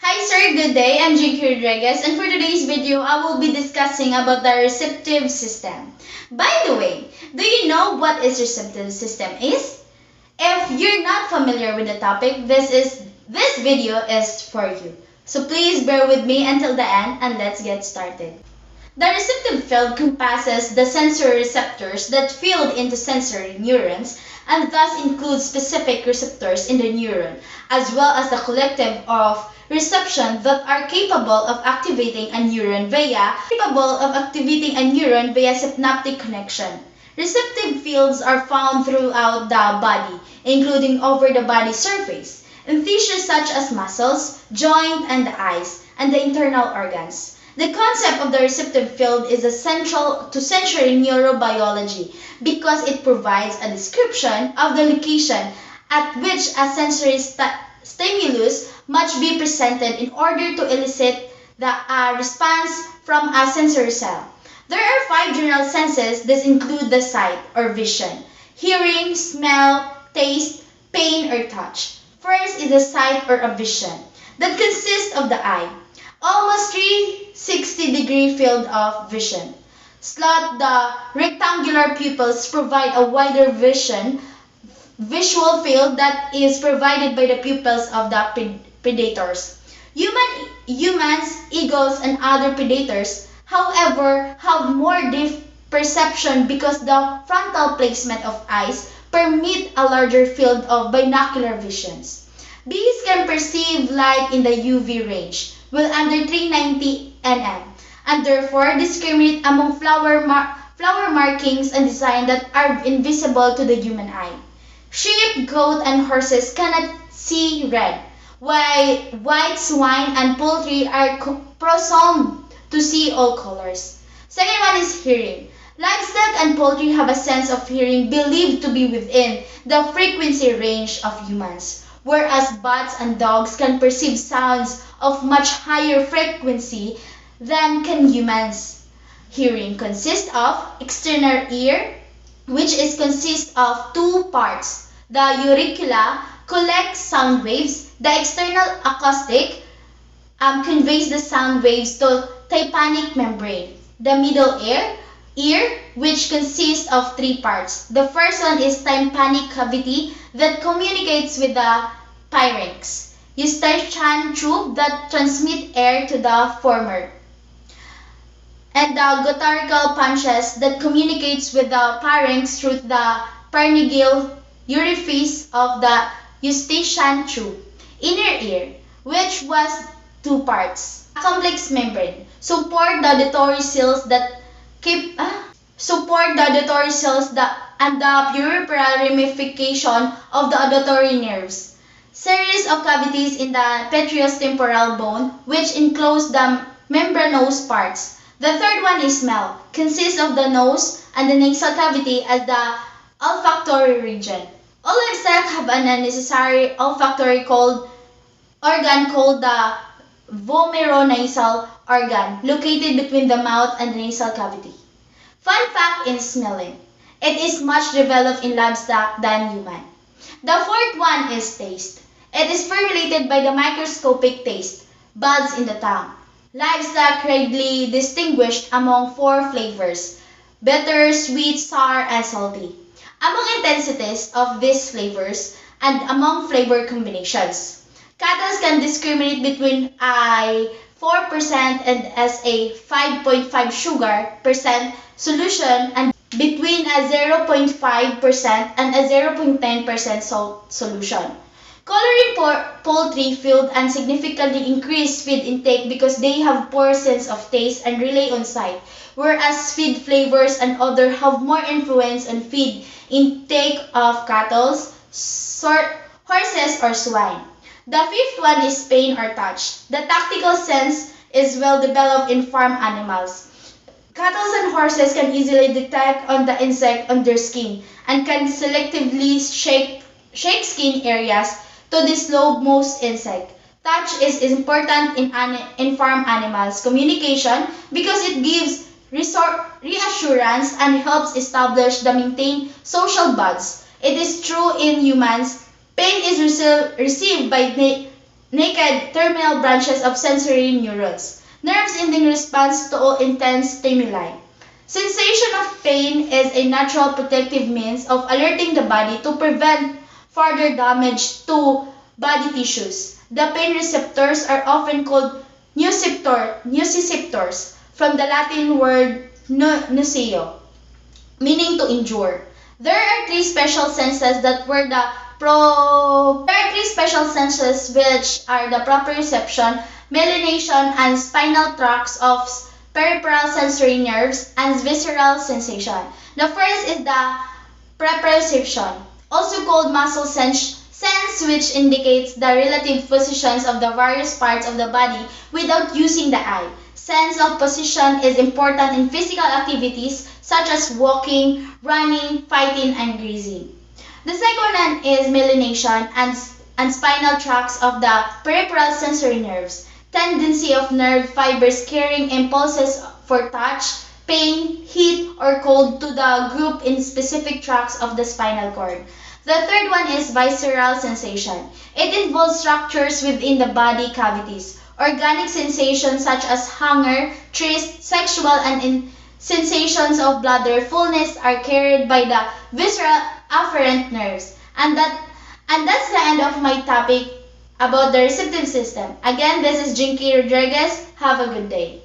Hi sir, good day. I'm Jinky Rodriguez and for today's video, I will be discussing about the receptive system. By the way, do you know what is receptive system is? If you're not familiar with the topic, this video is for you. So please bear with me until the end and let's get started. The receptive field compasses the sensory receptors that feed into sensory neurons and thus includes specific receptors in the neuron, as well as the collective of reception that are capable of activating a neuron via synaptic connection. Receptive fields are found throughout the body, including over the body surface, in tissues such as muscles, joint, and the eyes, and the internal organs. The concept of the receptive field is essential to sensory neurobiology because it provides a description of the location at which a sensory stimulus must be presented in order to elicit the response from a sensory cell. There are five general senses. These include the sight or vision, hearing, smell, taste, pain, or touch. First is the sight or a vision that consists of the eye, almost 360-degree field of vision. Slot the rectangular pupils provide a wider visual field that is provided by the pupils of the predators. Humans, eagles, and other predators, however, have more depth perception because the frontal placement of eyes permit a larger field of binocular visions. Bees can perceive light in the UV range, well under 390 nm, and therefore discriminate among flower markings and design that are invisible to the human eye. Sheep, goat, and horses cannot see red, while white swine and poultry are presumed to see all colors. Second one is hearing. Livestock and poultry have a sense of hearing believed to be within the frequency range of humans, whereas bats and dogs can perceive sounds of much higher frequency than can humans. Hearing consists of external ear, which consists of two parts. The auricula collects sound waves. The external acoustic conveys the sound waves to tympanic membrane. The middle ear, which consists of three parts. The first one is tympanic cavity that communicates with the pharynx. Eustachian tube that transmit air to the former, and the glottal punctus that communicates with the pharynx through the pharyngeal orifice of the Eustachian tube. Inner ear, which was two parts. A complex membrane support the auditory cells and the peripheral ramification of the auditory nerves. Series of cavities in the petrous temporal bone, which enclose the membranous parts. The third one is smell, consists of the nose and the nasal cavity as the olfactory region. All livestock have a necessary olfactory organ called the vomeronasal organ, located between the mouth and the nasal cavity. Fun fact in smelling. It is much developed in livestock than human. The fourth one is taste. It is formulated by the microscopic taste buds in the tongue. Livestock readily distinguished among four flavors: bitter, sweet, sour, and salty. Among intensities of these flavors and among flavor combinations, cattle can discriminate between a 4% and as a 5.5 sugar percent solution and between a 0.5% and a 0.10% salt solution. Coloring poultry feed and significantly increase feed intake because they have poor sense of taste and rely on sight, whereas feed flavors and odor have more influence on feed intake of cattle, horses, or swine. The fifth one is pain or touch. The tactile sense is well developed in farm animals. Cattle and horses can easily detect on the insect on their skin and can selectively shake skin areas to dislodge most insect. Touch is important in farm animals communication because it gives reassurance and helps establish the maintain social bonds. It is true in humans. Pain is received by naked terminal branches of sensory neurons. Nerves in response to intense stimuli. Sensation of pain is a natural protective means of alerting the body to prevent further damage to body tissues. The pain receptors are often called nociceptors from the Latin word noceo, meaning to injure. There are three special senses which are the proprioception, melination, and spinal tracts of peripheral sensory nerves and visceral sensation. The first is the proprioception, also called muscle sense, which indicates the relative positions of the various parts of the body without using the eye. Sense of position is important in physical activities such as walking, running, fighting, and grazing. The second one is melination and spinal tracts of the peripheral sensory nerves. Tendency of nerve fibers carrying impulses for touch, pain, heat, or cold to the group in specific tracts of the spinal cord. The third one is visceral sensation. It involves structures within the body cavities. Organic sensations such as hunger, thirst, sexual, and sensations of bladder fullness are carried by the visceral afferent nerves. And that's the end of my topic about the receptive system. Again, this is Jinky Rodriguez. Have a good day.